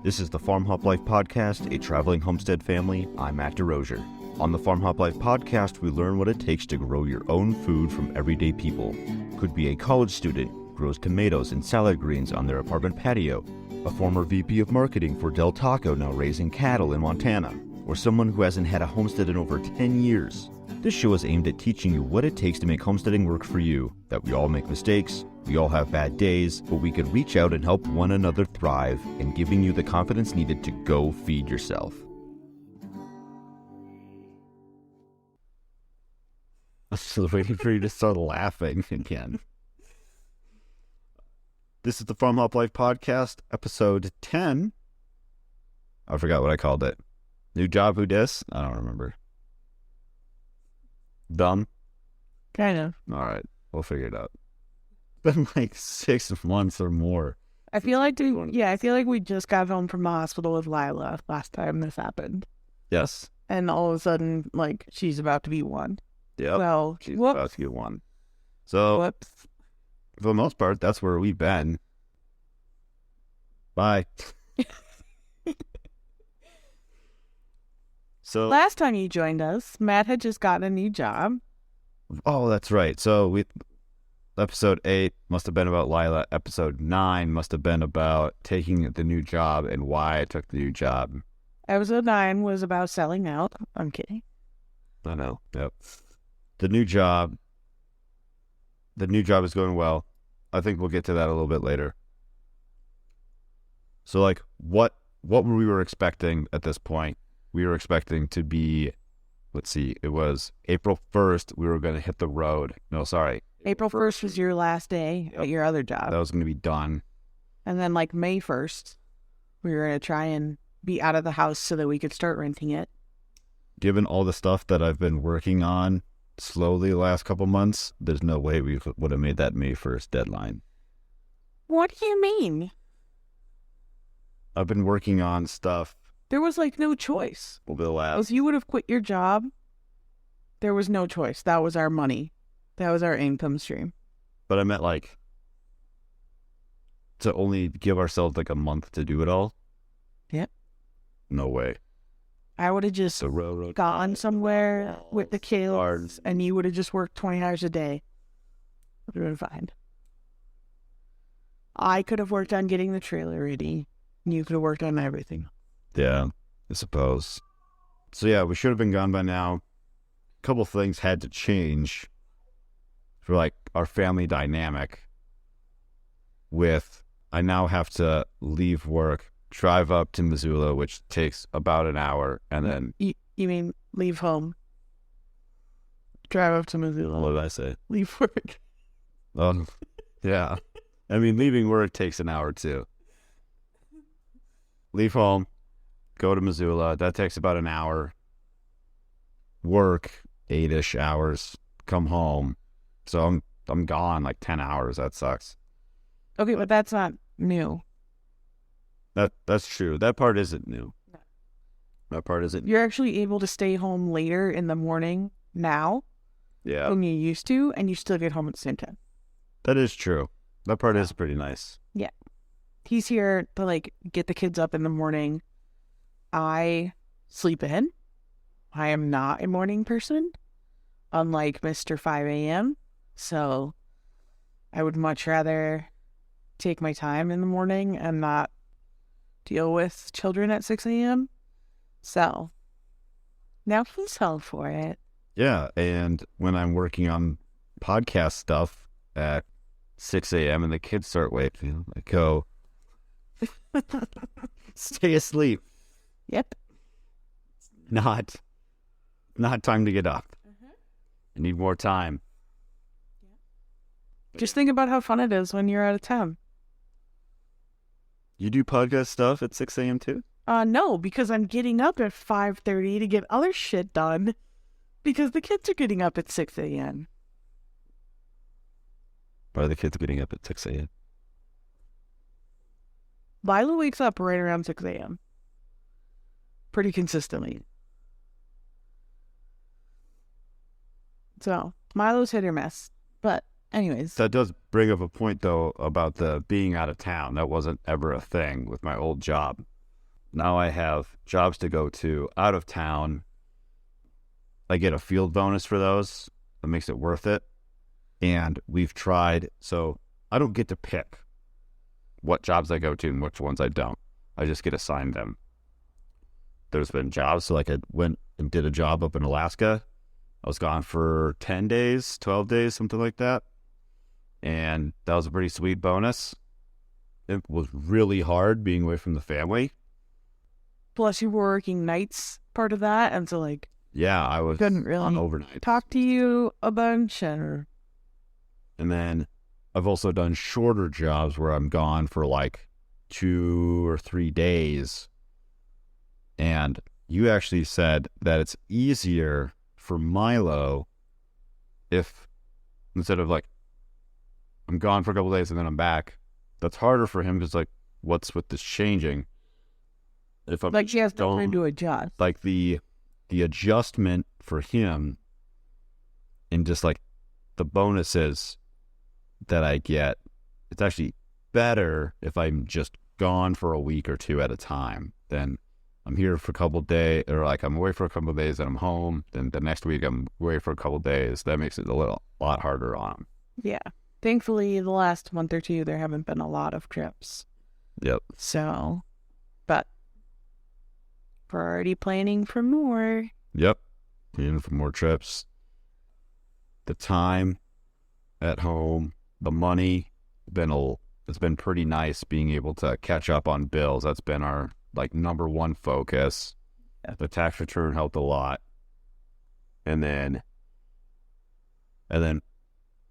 This is the Farm Hop Life Podcast, a traveling homestead family. I'm Matt DeRosier. On the Farm Hop Life Podcast, we learn what it takes to grow your own food from everyday people. Could be a college student, grows tomatoes and salad greens on their apartment patio, a former VP of marketing for Del Taco now raising cattle in Montana, or someone who hasn't had a homestead in over 10 years. This show is aimed at teaching you what it takes to make homesteading work for you, that we all make mistakes, we all have bad days, but we can reach out and help one another thrive, and giving you the confidence needed to go feed yourself. I'm still waiting for you to start laughing again. This is the Farm Hop Life Podcast, episode 10. I forgot what I called it. New job, who dis? I don't remember. Dumb? Kind of. All right, we'll figure it out. It's been like 6 months or more. I feel like we just got home from the hospital with Lila last time this happened. Yes. And all of a sudden, like, she's about to be one. Yep. So, She's about to get one. So, whoops. for the most part, that's where we've been. Bye. So Last time you joined us, Matt had just gotten a new job. Oh, that's right. So episode 8 must have been about Lila. Episode 9 must have been about taking the new job and why I took the new job. Episode 9 was about selling out. I'm kidding. I know. Yep. The new job is going well. I think we'll get to that a little bit later. So, like, what we were expecting at this point? We were expecting to be, let's see, it was April 1st, we were going to hit the road. No, sorry. April 1st was your last day at your other job. That was going to be done. And then, like, May 1st, we were going to try and be out of the house so that we could start renting it. Given all the stuff that I've been working on slowly the last couple months, there's no way we would have made that May 1st deadline. What do you mean? I've been working on stuff. There was, like, no choice. Over the last... If you would have quit your job, there was no choice. That was our money. That was our income stream. But I meant, like, to only give ourselves, like, a month to do it all? Yep. No way. I would have just The railroad gone somewhere with the kids, and you would have just worked 20 hours a day. It would have been fine. I could have worked on getting the trailer ready, and you could have worked on everything. Yeah, I suppose. So yeah, we should have been gone by now. A couple things had to change for, like, our family dynamic with, I now have to leave work, drive up to Missoula, which takes about an hour, and then... You mean leave home? Drive up to Missoula. What did I say? Leave work. Yeah. I mean, leaving work takes an hour too. Leave home, go to Missoula. That takes about an hour. Work 8-ish hours. Come home. So I'm gone like 10 hours. That sucks. Okay, but that's not new. That's true. That part isn't new. No. That part isn't. You're actually able to stay home later in the morning now Yeah. than you used to, and you still get home at the same time. That is true. That part is pretty nice. Yeah. He's here to, like, get the kids up in the morning. I sleep in. I am not a morning person, unlike Mr. 5 a.m. So I would much rather take my time in the morning and not deal with children at 6 a.m. So now he's held for it. Yeah. And when I'm working on podcast stuff at 6 a.m. and the kids start waking, I go, stay asleep. Yep. Not time to get up. I need more time. Just think about how fun it is when you're out of town. You do podcast stuff at 6 a.m. too? No, because I'm getting up at 5:30 to get other shit done because the kids are getting up at 6 a.m. Why are the kids getting up at 6 a.m.? Lila wakes up right around 6 a.m. pretty consistently. So, Milo's hit or miss. But anyways. That does bring up a point, though, about the being out of town. That wasn't ever a thing with my old job. now I have jobs to go to out of town. I get a field bonus for those. That makes it worth it. And we've tried, so I don't get to pick what jobs I go to and which ones I don't. I just get assigned them. There's been jobs, so like I went and did a job up in Alaska. I was gone for 10 days, 12 days, something like that. And that was a pretty sweet bonus. It was really hard being away from the family. Plus, you were working nights part of that, and so like Yeah, I was couldn't really on overnight. talk to you a bunch. And then I've also done shorter jobs where I'm gone for like 2 or 3 days. And you actually said that it's easier for Milo if instead of like I'm gone for a couple of days and then I'm back. That's harder for him because like what's with this changing? If I'm like she has no time to adjust. like the adjustment for him and just like the bonuses that I get, it's actually better if I'm just gone for a week or two at a time than I'm here for a couple of days, or like I'm away for a couple of days and I'm home. Then the next week I'm away for a couple of days. That makes it a lot harder on him. Yeah. Thankfully, the last month or two, there haven't been a lot of trips. Yep. So, but we're already planning for more. Yep. In for more trips. The time at home, the money, it's been pretty nice being able to catch up on bills. That's been our like number one focus. Yeah. The tax return helped a lot. And then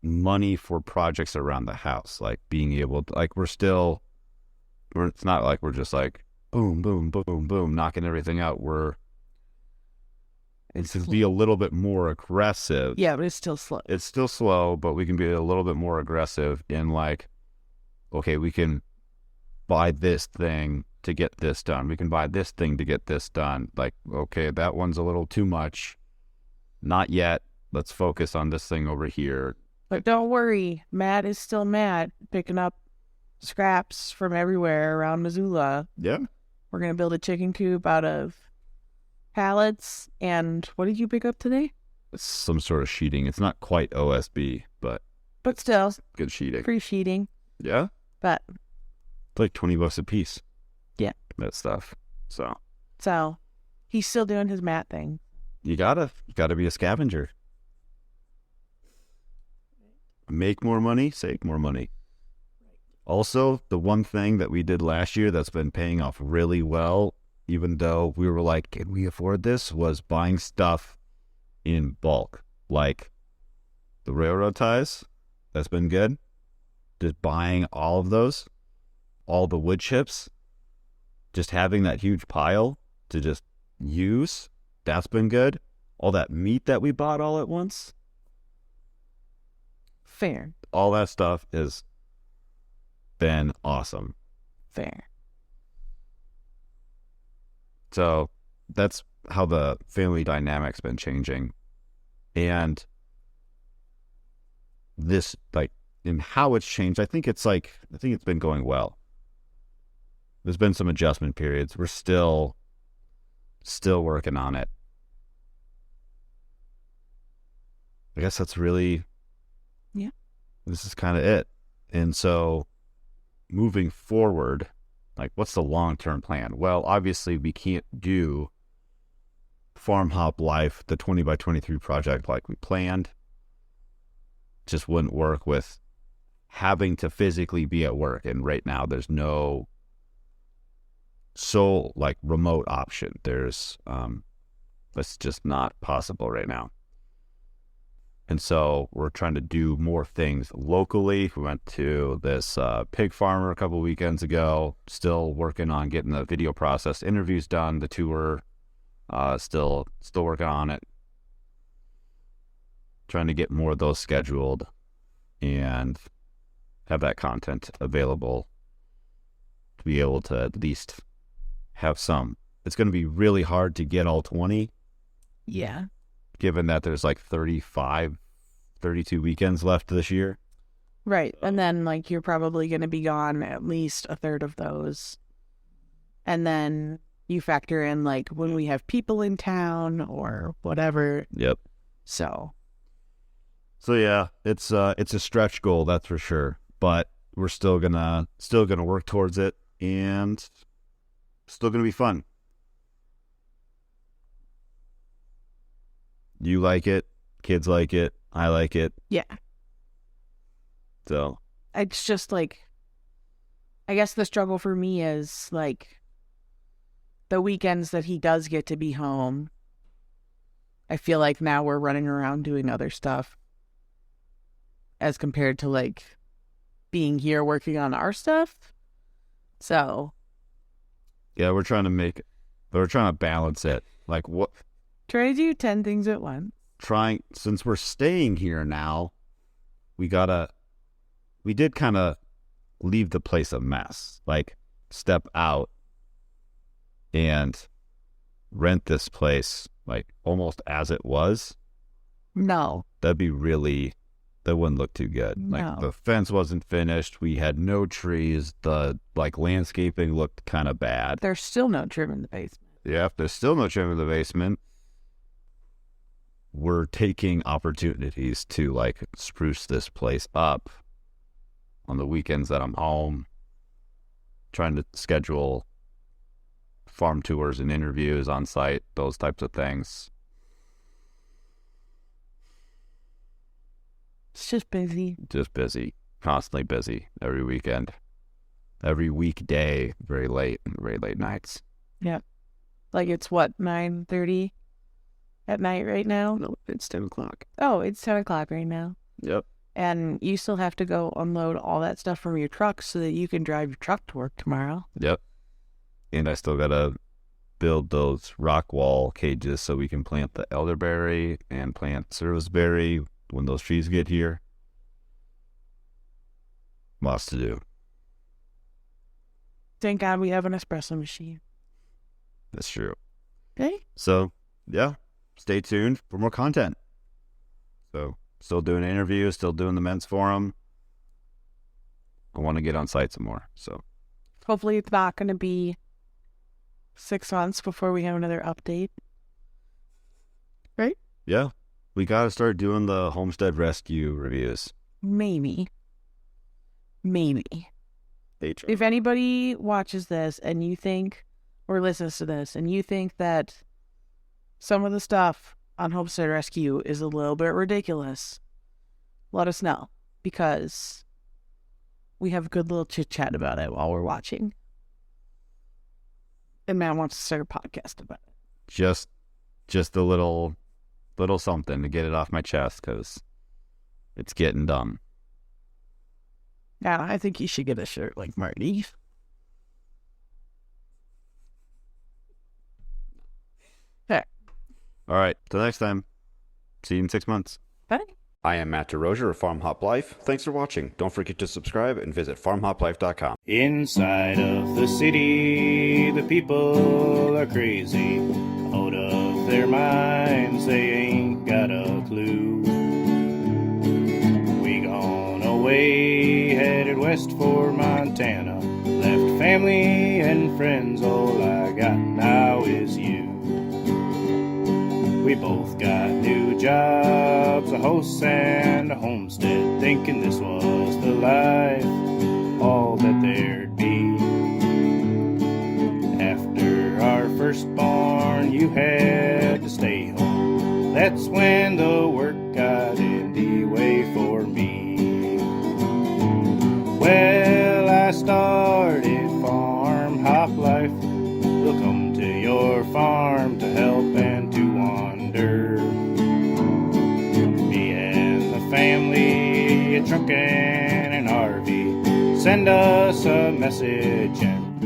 money for projects around the house, like being able to, like it's not like we're just like boom, boom, boom, boom, knocking everything out. It's to be a little bit more aggressive. Yeah, but it's still slow. It's still slow, but we can be a little bit more aggressive in like, okay, we can buy this thing to get this done. We can buy this thing to get this done. Like, okay, that one's a little too much. Not yet. Let's focus on this thing over here. But don't worry, Matt is still Matt, picking up scraps from everywhere around Missoula. Yeah. We're going to build a chicken coop out of pallets. And what did you pick up today? It's some sort of sheeting. It's not quite OSB, but still, good sheeting. free sheeting. Yeah. But It's like $20 a piece. Yeah. That stuff. So he's still doing his Matt thing. you gotta be a scavenger. Make more money, save more money. Also, the one thing that we did last year that's been paying off really well, even though we were like, can we afford this, was buying stuff in bulk. Like the railroad ties, that's been good. Just buying all of those, all the wood chips, just having that huge pile to just use, that's been good. All that meat that we bought all at once, Fair. all that stuff has been awesome. Fair. So that's how the family dynamic's been changing. And this, like, in how it's changed, I think it's been going well. There's been some adjustment periods. We're still working on it. I guess that's really, yeah, this is kind of it. And so moving forward, like, what's the long-term plan? Well, obviously we can't do Farm Hop Life, the 20 by 23 project like we planned. Just wouldn't work with having to physically be at work. And right now there's no remote option. There's, that's just not possible right now. And so we're trying to do more things locally. We went to this pig farmer a couple of weekends ago. Still working on getting the video process interviews done. The tour, still working on it. Trying to get more of those scheduled and have that content available to be able to at least have some. It's going to be really hard to get all 20. Yeah. Given that there's like 32 weekends left this year. Right. And then, like, you're probably going to be gone at least a third of those. And then you factor in like when we have people in town or whatever. Yep. So yeah, it's a stretch goal, that's for sure. But we're still gonna work towards it, and still gonna be fun. You like it, kids like it, I like it. yeah, So it's just like, I guess the struggle for me is like the weekends that he does get to be home. I feel like now we're running around doing other stuff as compared to like being here working on our stuff. So yeah, we're trying to balance it. Like what? try to do 10 things at once. Since we're staying here now, we did kind of leave the place a mess. Like step out and rent this place like almost as it was. No. That wouldn't look too good. No. Like the fence wasn't finished. We had no trees. The like landscaping looked kind of bad. There's still no trim in the basement. Yeah, there's still no trim in the basement. We're taking opportunities to like spruce this place up on the weekends that I'm home, trying to schedule farm tours and interviews on site, those types of things. It's just busy. Just busy, constantly busy every weekend, every weekday, very late nights. Yeah. Like it's what, 9:30 at night right now? No, it's 10 o'clock. Oh, it's 10 o'clock right now. Yep. And you still have to go unload all that stuff from your truck so that you can drive your truck to work tomorrow. Yep. And I still gotta build those rock wall cages so we can plant the elderberry and plant serviceberry when those trees get here. Lots to do. Thank God we have an espresso machine. That's true. Okay. So, yeah, stay tuned for more content. So, still doing interviews, still doing the men's forum. I want to get on site some more. So, hopefully it's not going to be 6 months before we have another update. Right? yeah, we got to start doing the homestead rescue reviews. Maybe. HR. If anybody watches this and you think, or listens to this, and you think that some of the stuff on Homestead Rescue is a little bit ridiculous, let us know, because we have a good little chit-chat about it while we're watching. And Matt wants to start a podcast about it. Just a little something to get it off my chest, because it's getting dumb. Yeah, I think you should get a shirt like Marty. Okay. All right, till next time. See you in 6 months. Bye. I am Matt DeRozier of Farm Hop Life. Thanks for watching. Don't forget to subscribe and visit farmhoplife.com. Inside of the city, the people are crazy. Out of their minds, they ain't got a clue. We gone away, headed west for Montana. Left family and friends, all I got now is you. We both got new jobs, a house and a homestead, thinking this was the life, all that there'd be. After our firstborn, you had to stay home. That's when the work got in the way for me. Well, I started Farm Hop Life. We'll come to your farm to help and to wander. Me and the family, a truck and an RV. Send us a message and